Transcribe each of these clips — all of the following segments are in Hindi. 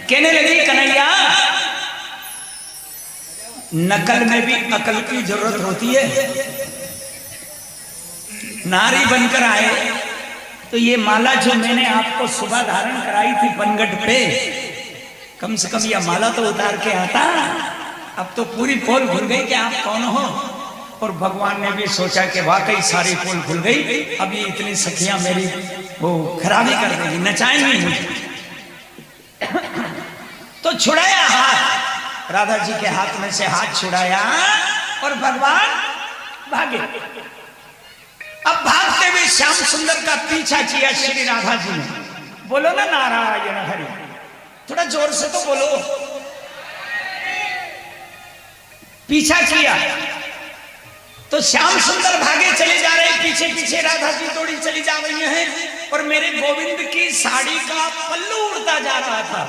कहने लगी कन्हैया नकल में भी अकल की जरूरत होती है। नारी बनकर आए तो ये माला जो मैंने आपको सुबह धारण कराई थी बनगढ़ पे, कम से कम यह माला तो उतार के आता। अब तो पूरी पोल खुल गई कि आप कौन हो। और भगवान ने भी सोचा कि वाकई सारी पोल खुल गई, अब ये इतनी सखियां मेरी वो खराबी कर देगी, नचाएंगी मुझे। तो छुड़ाया हाथ, राधा जी के हाथ में से हाथ छुड़ाया और भगवान भागे। अब भागते हुए श्याम सुंदर का पीछा किया श्री राधा जी ने। बोलो ना नारायण हरि, थोड़ा जोर से तो बोलो। पीछा किया तो श्याम सुंदर भागे चले जा रहे, पीछे पीछे राधा जी दौड़ी चली जा रही हैं। और मेरे गोविंद की साड़ी का पल्लू उड़ता जा रहा था।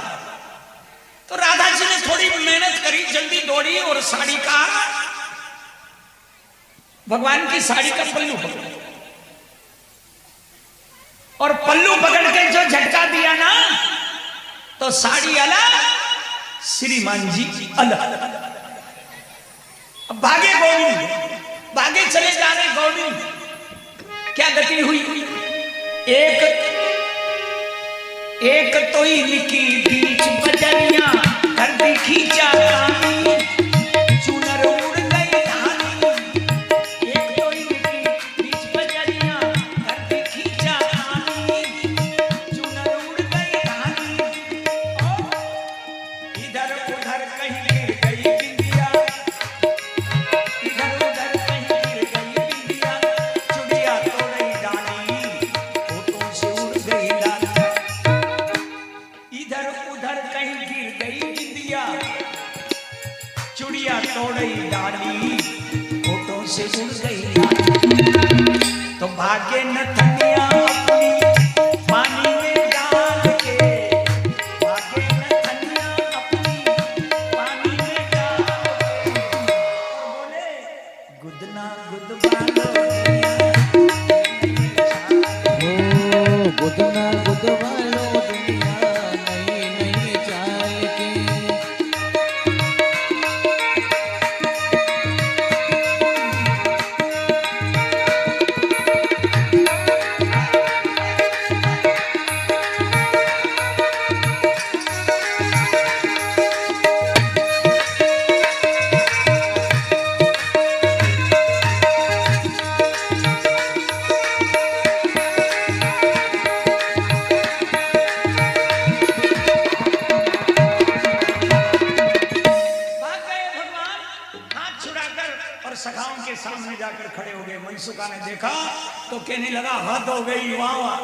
तो राधा जी ने थोड़ी मेहनत करी, जल्दी दौड़ी और साड़ी का, भगवान की साड़ी का पल्लू पकड़ा। और पल्लू पकड़ के जो झटका दिया ना, तो साड़ी अलग, श्रीमान जी अलग। अब भागे गोविंद, भागे चले जा रहे गोविंद। क्या गति हुई? एक तो ही निकी बीच बजरिया कर दी खींचा रानी, चुनर उड़ गई धानी। एक तो ही निकी बीच बजरिया कर दी खींचा रानी, चुनर उड़ गई धानी। इधर उधर कहीं गिर गई बिंदिया, इधर उधर कहीं गिर गई बिंदिया, चुड़िया तोड़ी डाली, होठों से उड़ गई लाली। इधर उधर कहीं गिर गई बिंदिया, चुड़िया तोड़ी डाली, होठों से उड़ गई लाली। तो भागे नथनिया अपनी पानी में डाल के, भागे नथनिया अपनी पानी में डाल के। और बोले गुदना गुदवालो गुदना गुदवालो दुनिया नई नई चाल की। भाग गए भगवान, हाथ छुड़ाकर और सखाओं के सामने जाकर खड़े हो गए। मनसुखा ने देखा तो कहने लगा हद हो गई, वाह वाह।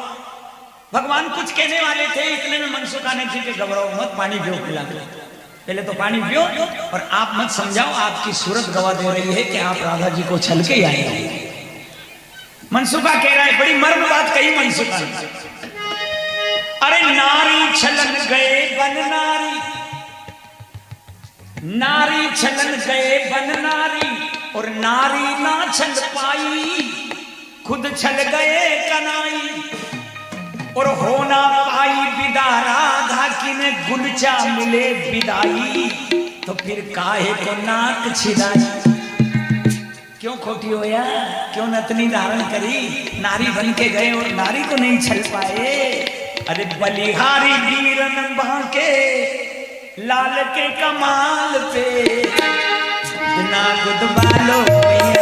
भगवान कुछ कहने वाले थे, इतने में मनसुखा ने ठीक है घबराओ मत, पानी पियो पिला दो। पहले तो पानी पियो और आप मत समझाओ, आपकी सूरत गवा दे रही है कि आप राधा जी को छल के आए हैं। मनसुखा कह रहा है, बड़ी मर्म बात कही मनसुखा ने। अरे नारी छलन गए बन नारी, नारी छलन गए बन नारी, और नारी ना छल पाई, खुद छल गए कनाई। और होना पाई विदा राधा की ने गुलचा मिले विदाई, तो फिर काहे को नाक छिदाई। क्यों खोटी होया, क्यों नतनी धारण करी, नारी बन के गए और नारी को नहीं छल पाए। अरे बलिहारी वीरन बांके लाल के कमाल पे, गुदना गुदवालो मैया।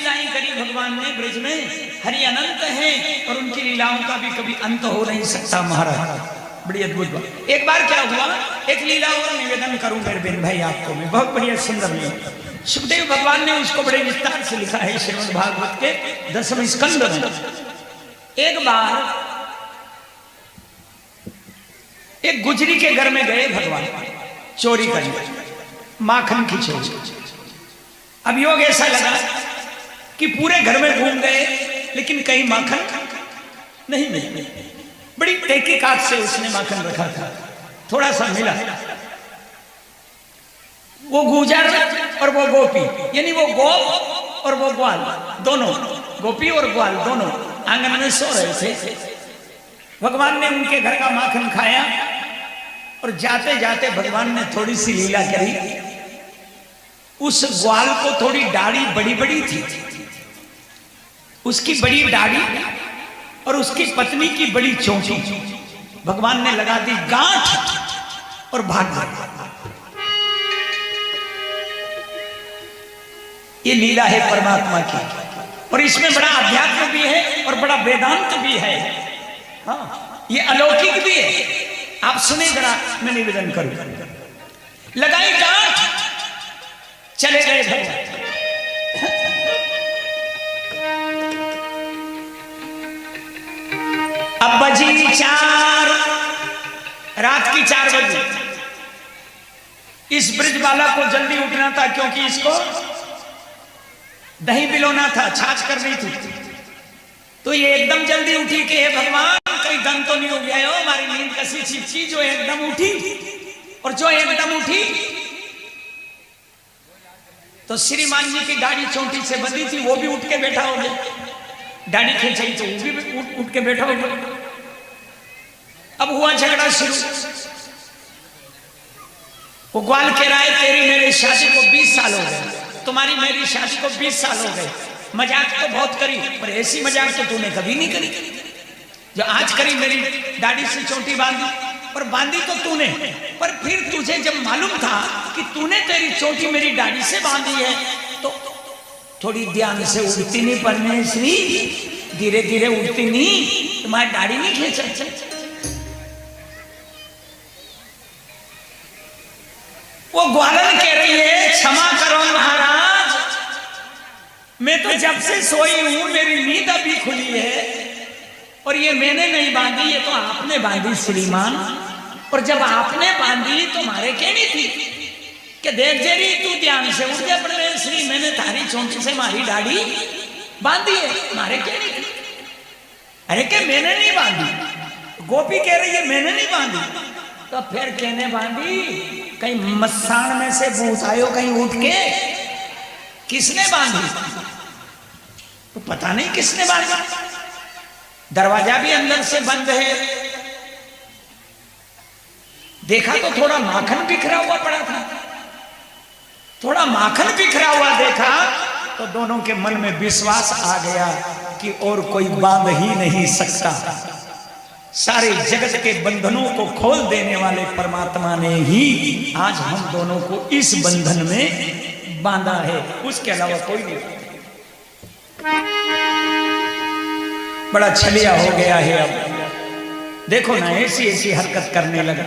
लीलाएं करी भगवान ने ब्रज में, हरि अनंत है और उनकी लीलाओं का भी कभी अंत हो नहीं सकता महाराज। बड़ी अद्भुत बात। एक बार क्या हुआ, एक लीला और निवेदन करूं मेरे बेन भाई आपको मैं, बहुत बढ़िया सुंदर लीला। सुखदेव भगवान ने उसको बड़े विस्तार से लिखा है श्रीमद् भागवत के 10वें स्कंद में। एक बार एक गुजरी के घर में गए भगवान चोरी करने, माखन की चोरी। अब योग ऐसा लगा कि पूरे घर में घूम गए लेकिन कहीं माखन नहीं मिला। बड़ी तहकीकात से उसने माखन रखा था, थोड़ा सा मिला। वो गुजर और वो गोपी, यानी वो गोप और वो ग्वाल दोनों, गोपी और ग्वाल दोनों आंगन में सो रहे थे। भगवान ने उनके घर का माखन खाया और जाते जाते भगवान ने थोड़ी सी लीला करी। उस ग्वाल को थोड़ी दाढ़ी बड़ी बड़ी थी, उसकी बड़ी दाढ़ी और उसकी पत्नी की बड़ी चोंची भगवान ने लगा दी गांठ और भाग गए। ये लीला है परमात्मा की और इसमें बड़ा अध्यात्म भी है और बड़ा वेदांत भी है। हाँ, ये अलौकिक भी है। आप सुने जरा, मैं निवेदन करूं। लगाई गांठ, चले गए भगवान। अब बजी 4, रात की 4 बजे। इस ब्रिज वाला को जल्दी उठना था क्योंकि इसको दही बिलोना था, छाछ करनी थी। तो ये एकदम जल्दी उठी कि हे भगवान कहीं दम तो नहीं हो गया हो, हमारी नींद कसी छिपची जो एकदम उठी। और जो एकदम उठी तो श्रीमान जी की दाढ़ी चोटी से बंधी थी, वो भी उठ के बैठा हो गया। दाढ़ी खींचाई तो वो भी उठ के बैठा हो गया। अब हुआ झगड़ा शुरू। वो ग्वाल कह रहा है तेरी मेरी शादी को 20 साल हो गए, तुम्हारी मेरी शादी को 20 साल हो गए। मजाक तो बहुत करी पर ऐसी मजाक तो तूने कभी नहीं करी जो आज करी। मेरी दाढ़ी से चोटी बांधी और बांधी तो तूने, पर फिर तुझे जब मालूम था कि तूने तेरी चोटी मेरी दाढ़ी से बांधी है तो थोड़ी ध्यान से उड़ती नहीं परमेश्वरी, धीरे धीरे उड़ती नहीं, तुम्हारी दाढ़ी नहीं खींचा। वो ग्वालन कह रही है क्षमा करो महाराज, मैं तो जब से सोई हूं, मेरी नींद अभी खुली है और ये मैंने नहीं बांधी, ये तो आपने बांधी श्रीमान। और जब आपने बांधी तो मारे कहनी थी कि देख जेरी तू ध्यान से उठ गया परमेश्वरी, मैंने थारी चोंची से मारी दाढ़ी बांधी है, मारे कहनी थी। अरे क्या मैंने नहीं बांधी। गोपी कह रही है मैंने नहीं बांधी। तो फिर कहने बांधी, कहीं मसान में से भूत आयो कहीं उठ के, किसने बांधी? तो पता नहीं किसने बांधा। दरवाजा भी अंदर से बंद है। देखा तो थोड़ा माखन बिखरा हुआ पड़ा था, थोड़ा माखन बिखरा हुआ देखा तो दोनों के मन में विश्वास आ गया कि और कोई बांध ही नहीं सकता। सारे जगत के बंधनों को खोल देने वाले परमात्मा ने ही आज हम दोनों को इस बंधन में बांधा है, उसके अलावा कोई नहीं। बड़ा छलिया हो गया है। अब देखो ना ऐसी ऐसी हरकत करने लगा।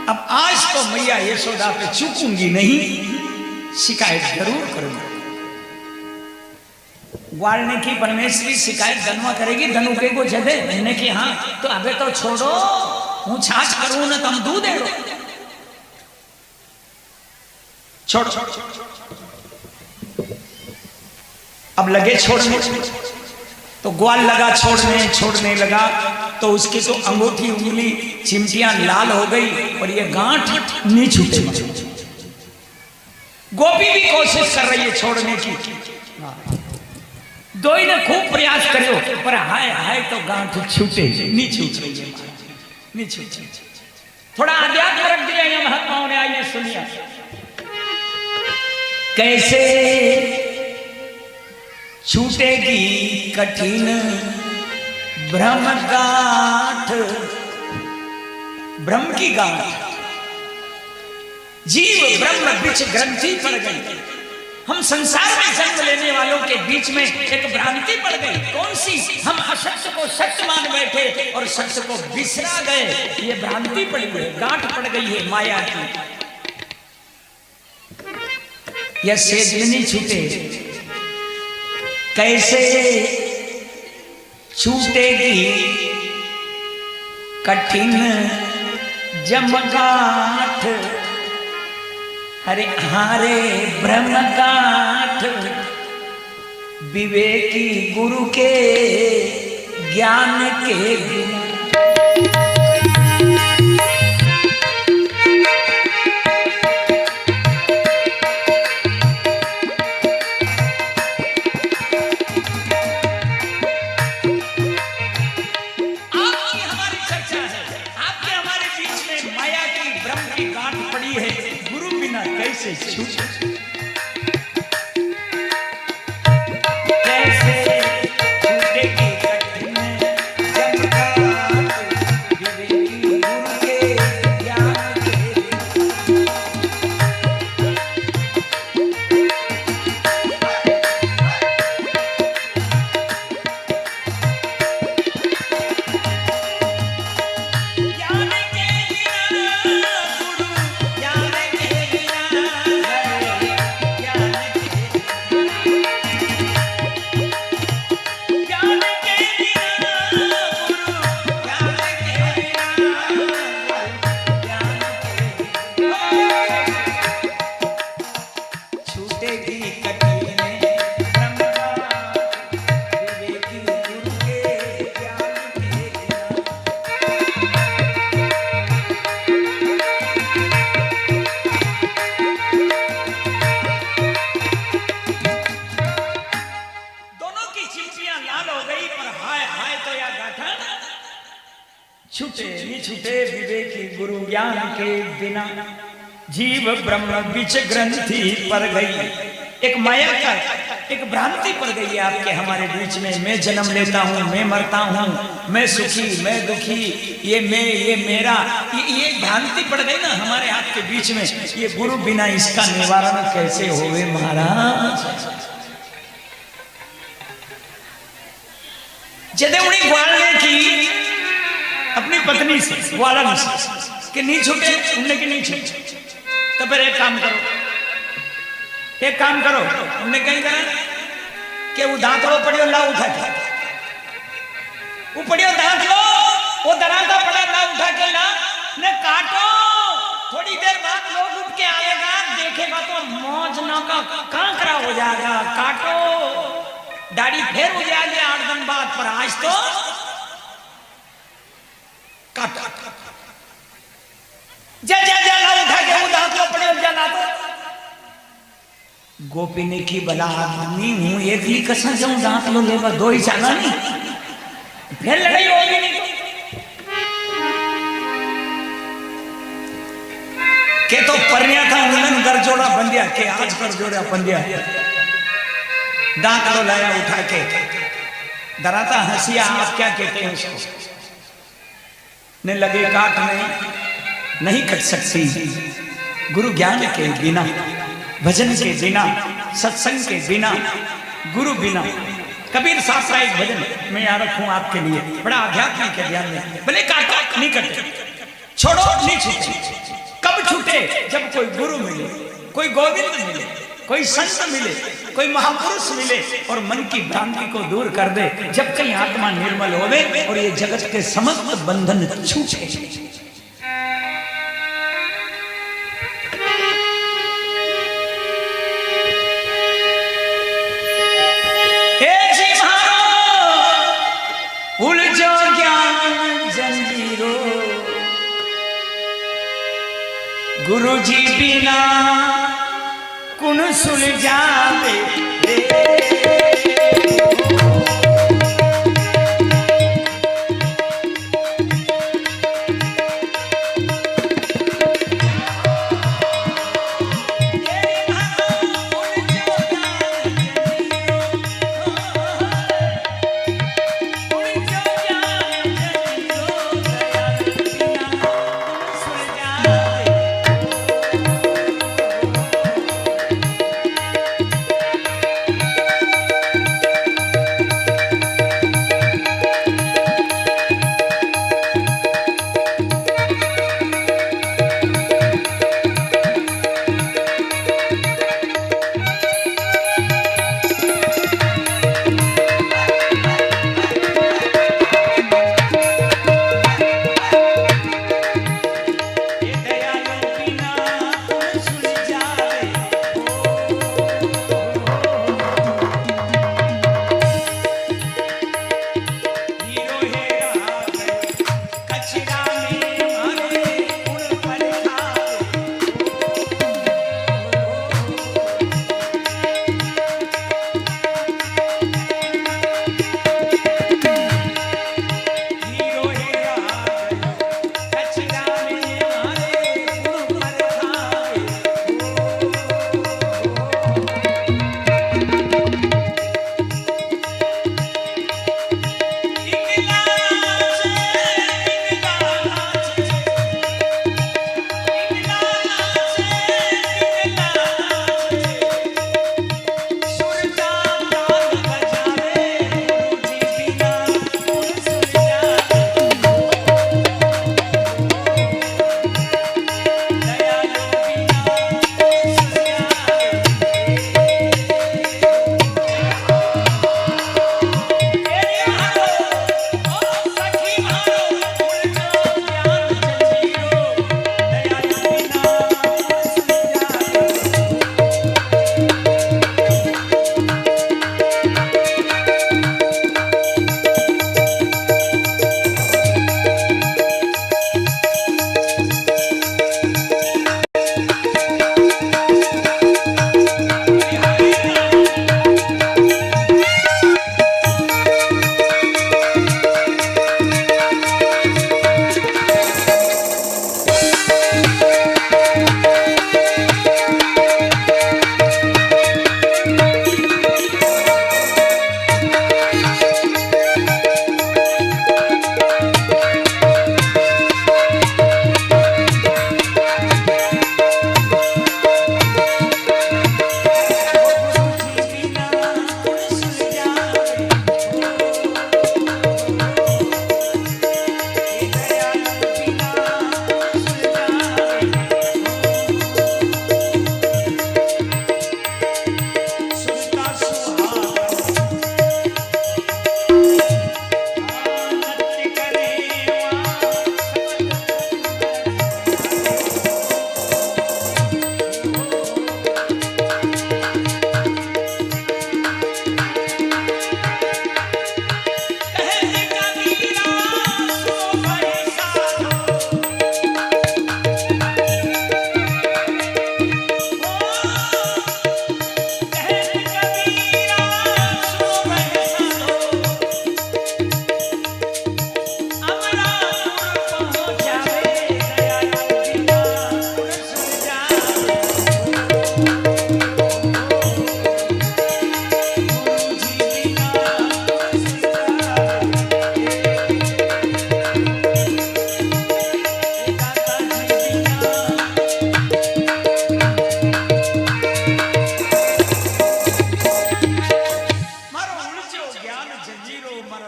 अब आज तो मैया यशोदा पे चूकूंगी नहीं, शिकायत जरूर करूंगी। ग्वाल ने की परमेश्वरी शिकायत धनुआ करेगी, धनुके को जदे मैंने की हाँ तो अबे तो छोड़ो, हूँ छाछ करूं ना तुम दूध दे दो, छोड़ो। अब लगे छोड़ने, तो ग्वाल लगा छोड़ने लगा तो उसकी तो अंगूठी उंगली चिमटियां लाल हो गई और ये गांठ नहीं छूटे। गोपी भी कोशिश कर रही है छोड़ने की, दोई ने खूब प्रयास करो पर हाय हाय तो गांठ छूटे नहीं छूट रही है, नहीं छूट रही। थोड़ा अध्यात्म रख दिया ये महात्माओं ने। आइए सुनिए कैसे छूटेगी कठिन ब्रह्म गांठ, ब्रह्म की गांठ। जीव ब्रह्म बीच ग्रंथि पड़ गई, हम संसार में जन्म लेने वालों के बीच में एक भ्रांति पड़ गई। कौन सी? हम असत्य को सत्य मान बैठे और सत्य को बिसरा गए। ये भ्रांति पड़ी है, गांठ पड़ गई है माया की। यह सेज में नहीं छूटे, कैसे छूटेगी कठिन जमगाठ, अरे हारे ब्रह्मगाठ, विवेकी गुरु के ज्ञान के बिना। छूटे नहीं छूटे विवेकी गुरु ज्ञान के बिना, जीव ब्रह्म बीच ग्रंथि पर गई। एक माया का एक भ्रांति पड़ गई है आपके हमारे बीच में। मैं जन्म लेता हूँ, मैं मरता हूँ, मैं सुखी, मैं दुखी, ये मैं, ये मेरा, ये भ्रांति पड़ गई ना हमारे आपके बीच में। ये गुरु बिना इसका निवारण कैसे होवे महाराज? जदे उन्हें ग्वालने की अपनी पत्नी से ग्वालन से कि नहीं छूटे, उनने की नहीं छूटे, तो फिर एक काम करो, एक काम करो। उनने कहीं कहा कि वो दांत लो पड़ियो, ला उठा के वो पड़ियो दांत लो, वो दराता पड़ा, ला उठा के ला ने काटो। थोड़ी देर बाद लोग उठ के आएगा, देखेगा तो मौज ना का कांकरा हो जाएगा। काटो, दाढ़ी फिर हो जाएगी 8 दिन बाद, पर आज तो काटा। जा जा जा ला उठा के वो दांत लो पड़े, जा ला। तो गोपी ने की बला आदमी हूं, एक ही कसा जाऊं दांत लो लेवा, दो ही जाना नहीं, फिर लड़ाई होगी नहीं। के तो परनिया था उन्हें घर जोड़ा बंदिया के आज कर जोड़ा बंदिया, दांत लो लाया उठा के। डराता हंसिया, आप क्या कहते हैं उसको? ने लगे काटने, नहीं कट सकती गुरु ज्ञान के बिना, भजन के बिना, सत्संग के बिना, गुरु बिना। कबीर साहब का एक भजन मैं यहाँ रखूं आपके लिए, बड़ा आध्यात्मिक है, ध्यान में। भले काटो नहीं कटे, छोड़ो नहीं छूटे। कब छूटे? जब कोई गुरु मिले, कोई गोविंद मिले, कोई संत मिले, कोई महापुरुष मिले और मन की भ्रांति को दूर कर दे। जब कहीं आत्मा निर्मल होवे और ये जगत के समस्त बंधन छूटे। उलझो ज्ञान जंजीरो, गुरु जी बिना कुन सुलझावे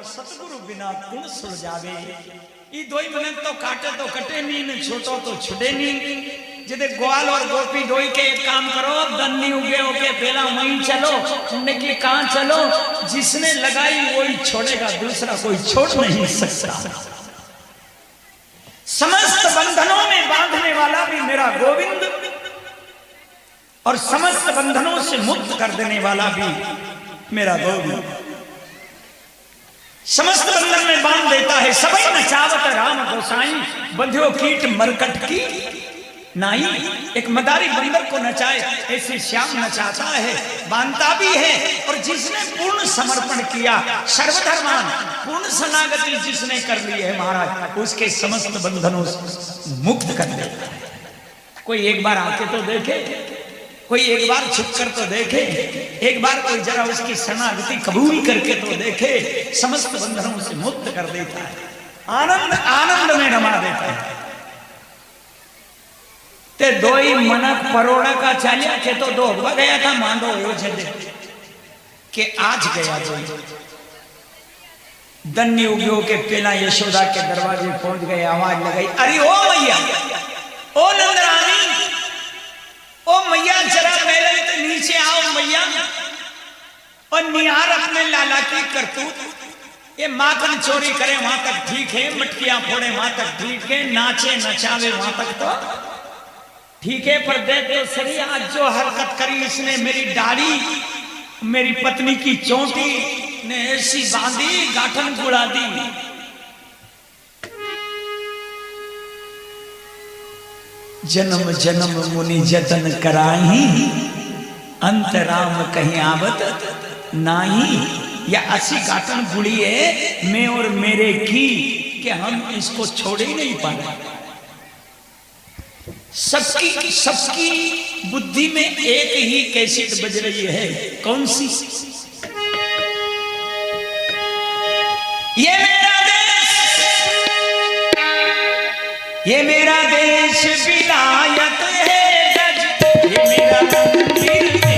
सतगुरु बिना कुण सुलझावे। ई दोई मिनट तो काटे तो कटे नी, ने छोटो तो छुटे नी। जिदे ग्वाल और गोपी दोई के एक काम करो, दन्नी उगे होके पहला वहीं चलो, उनने की कहां चलो, जिसने लगाई वही छोड़ेगा, दूसरा कोई छोड़ नहीं सकता। समस्त बंधनों में बांधने वाला भी मेरा गोविंद, और समस्त बंधनों से मुक्त कर देने वाला भी मेरा गोविंद। समस्त बंधन में बांध देता है, सबई नचावत राम गोसाई, बंध्यो कीट मरकट की नाई। एक मदारी बंदर को नचाए ऐसे श्याम नचाता है, बांधता भी है। और जिसने पूर्ण समर्पण किया, सर्वधर्मान पूर्ण शरणागति जिसने कर ली है महाराज, उसके समस्त बंधनों से मुक्त कर देता है। कोई एक बार आके तो देखे, कोई एक बार छुप कर तो देखे, एक बार कोई जरा उसकी शरणागति कबूल करके तो देखे, समस्त बंधनों से मुक्त कर देता है, आनंद आनंद में रमा देता है। ते दोई मनक परोड़ा का चालिया के तो दो गया था मांडो योजने के आज गया दोई। दन्नी उगियो के पेला यशोदा के दरवाजे पहुंच गए, आवाज लगाई, अरे ओ मैया, ओ नंदरानी, ओ मैया जरा मेरे तो नीचे आओ मैया, और निहार अपने लाला की करतूत। ये माखन चोरी करे वहां तक ठीक है, मटकियां फोड़े वहां तक ठीक है, नाचे नचावे वहां तक तो ठीक है, पर देख तो सही आज जो हरकत करी इसने, मेरी दाढ़ी, मेरी पत्नी की चोटी ने ऐसी बांधी, गाठन गुड़ा दी। जन्म जन्म मुनि जतन कराही, अंतराम कहीं आवत नाही। या ऐसी गाठन गुड़ी है मैं और मेरे की कि हम इसको छोड़ ही नहीं पाए। सबकी बुद्धि में एक ही कैसेट बज रही है, कौन सी? ये मेरा देश, ये मेरा देश विलायत है गज, ये मेरा मंदिर है।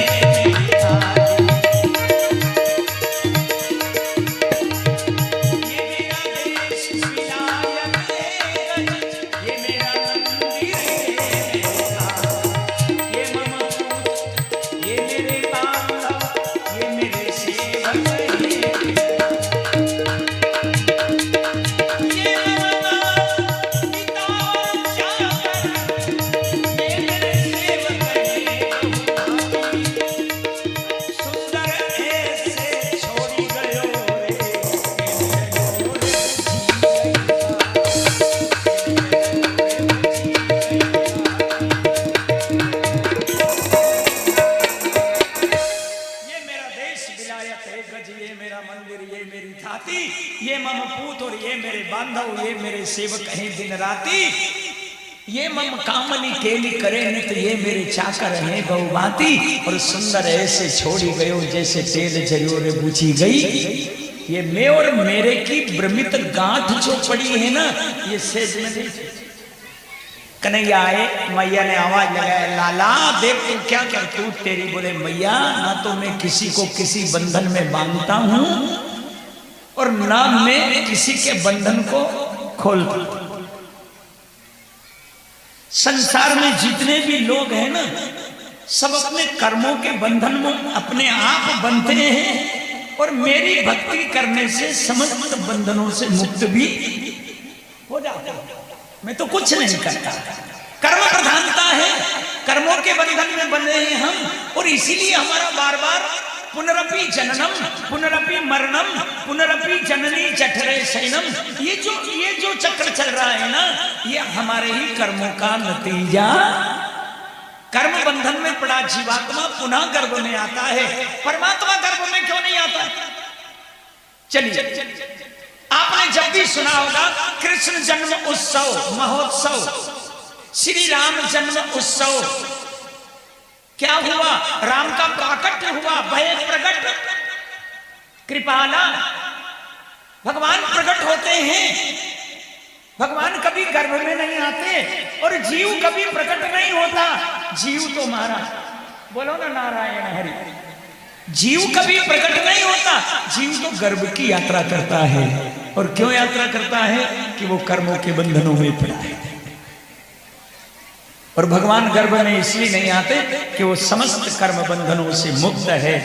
ये मम पूत और ये मेरे बांधव, ये मेरे सेवक हैं दिन राती। ये मम कामनी केली करे नित, ये मेरे चाकर हैं गौबाती। और सुंदर ऐसे छोड़ी गयो जैसे तेल जरियोरे बुझी गई। ये मैं और मेरे की भ्रमित गांठ जो पड़ी है ना, ये सेज में नहीं। कन्हैया आए, मैया ने आवाज लगाया, लाला देख तू क्या कर तू तेरी। बोले मैया ना तो मैं किसी को किसी बंधन में बांधता हूं और ना मैं किसी के बंधन को खोलता। संसार में जितने भी लोग हैं ना, सब अपने कर्मों के बंधन में अपने आप बंधते हैं और मेरी भक्ति करने से समस्त बंधनों से मुक्त भी हो जाता है। मैं तो कुछ नहीं करता, कर्म प्रधानता है, कर्मों के बंधन में बंधे हैं हम। और इसीलिए हमारा बार बार पुनरपि जननम पुनरपि मरणम पुनरपि जननी जठरे शयनम, ये जो चक्र चल रहा है ना, ये हमारे ही कर्मों का नतीजा। कर्म बंधन में पड़ा जीवात्मा पुनः गर्भ में आता है, परमात्मा गर्भ में क्यों नहीं आता? चलिए, आपने जब भी सुना होगा कृष्ण जन्म उत्सव महोत्सव, श्री राम जन्म उत्सव, क्या हुआ? राम का प्राकट्य हुआ, भय प्रकट कृपाला। भगवान प्रकट होते हैं, भगवान कभी गर्भ में नहीं आते और जीव कभी प्रकट नहीं होता। जीव तो महाराज बोलो ना नारायण हरि, जीव कभी प्रकट नहीं होता, जीव तो गर्भ की यात्रा करता है। और क्यों यात्रा करता है? कि वो कर्मों के बंधनों में पड़ा है। और भगवान गर्भ में इसलिए नहीं आते कि वो समस्त कर्म बंधनों से मुक्त है।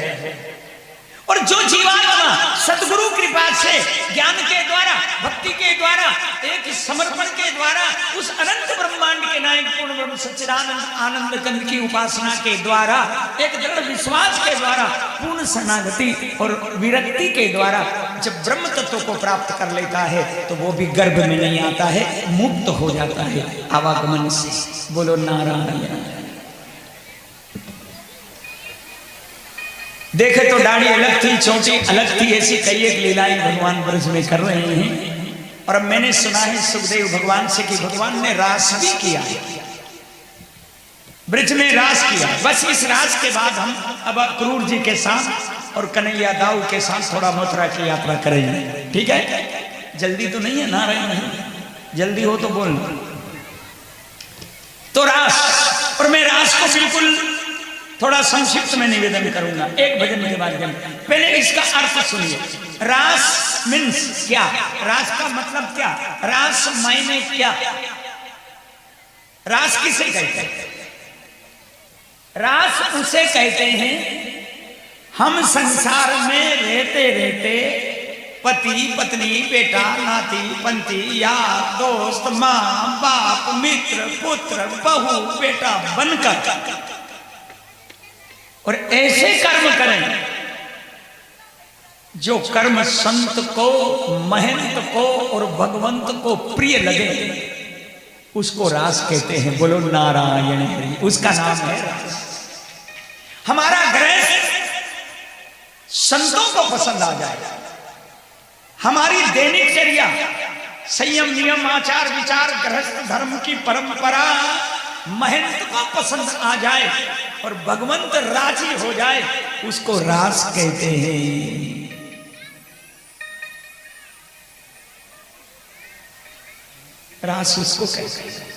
और जो जीवात्मा सदगुरु कृपा से ज्ञान के द्वारा, भक्ति के द्वारा, एक समर्पण के द्वारा उस अनंत ब्रह्मांड के नायक पूर्ण ब्रह्म सच्चिदानंद आनंद कंद की उपासना के द्वारा, एक दृढ़ विश्वास के द्वारा, पूर्ण शरणागति और विरक्ति के द्वारा जब ब्रह्म तत्व को प्राप्त कर लेता है तो वो भी गर्भ में नहीं आता है, मुक्त हो जाता है आवागमन से। बोलो नारायण। देखे तो दाढ़ी अलग थी, चोटी अलग थी, ऐसी कई एक लीलाएं भगवान ब्रज में कर रहे हैं। और अब मैंने सुना है सुखदेव भगवान से कि भगवान ने रास भी किया, ब्रज में रास किया। बस इस रास के बाद हम अब क्रूर जी के साथ और कन्हैया दाऊ के साथ थोड़ा मथुरा की यात्रा करेंगे। ठीक है? जल्दी तो नहीं है नारायण? जल्दी हो तो बोलना। तो रास, और मैं रास को बिल्कुल थोड़ा संक्षिप्त में निवेदन करूंगा एक भजन के माध्यम। पहले इसका अर्थ सुनिए। रास मीन्स क्या? रास का मतलब क्या? रास मायने क्या? रास किसे कहते हैं? रास उसे कहते हैं हम संसार में रहते रहते पति पत्नी बेटा नाती पंती यार दोस्त माँ बाप मित्र पुत्र बहू बेटा बनकर और ऐसे कर्म करें जो कर्म संत को, महंत को और भगवंत को प्रिय लगे, उसको रास कहते हैं। बोलो नारायण हरि। उसका नाम है रास। हमारा गृहस्थ संतों को पसंद आ जाए, हमारी दैनिकचर्या संयम नियम आचार विचार गृहस्थ धर्म की परंपरा महंत को पसंद आ जाए और भगवंत राजी हो जाए, उसको रास कहते हैं। रास उसको कहते हैं।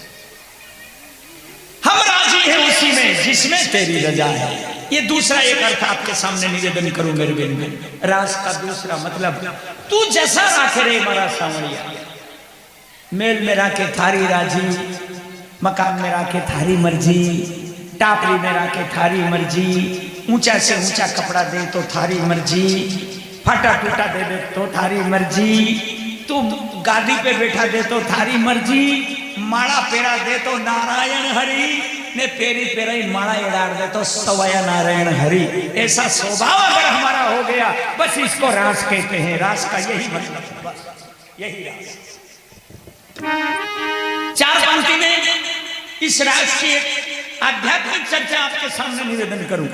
हम राजी हैं उसी में जिसमें तेरी रजा है। ये दूसरा एक अर्थ आपके सामने निवेदन करूं मेरे बिन में। रास का दूसरा मतलब तू जैसा राखे रे मारा सांवरिया, मेल में राखे थारी राजी, मकान में राखे थारी मर्जी, टापरी में राखे थारी मर्जी, ऊंचा से ऊंचा कपड़ा दे तो थारी मर्जी, फटा टूटा दे दे तो थारी मर्जी, तू गादी पे बैठा दे तो थारी मर्जी, माड़ा पेड़ा दे तो नारायण हरि ने पेरी पेराई माड़ा एड़ाड़ दे तो सवाया नारायण हरि। ऐसा स्वभाव अगर हमारा हो गया, बस इसको रास कहते हैं। रास का यही मतलब है, बस यही रास। चार पंक्ति में इस रास की आध्यात्मिक चर्चा आपके सामने निवेदन करूं।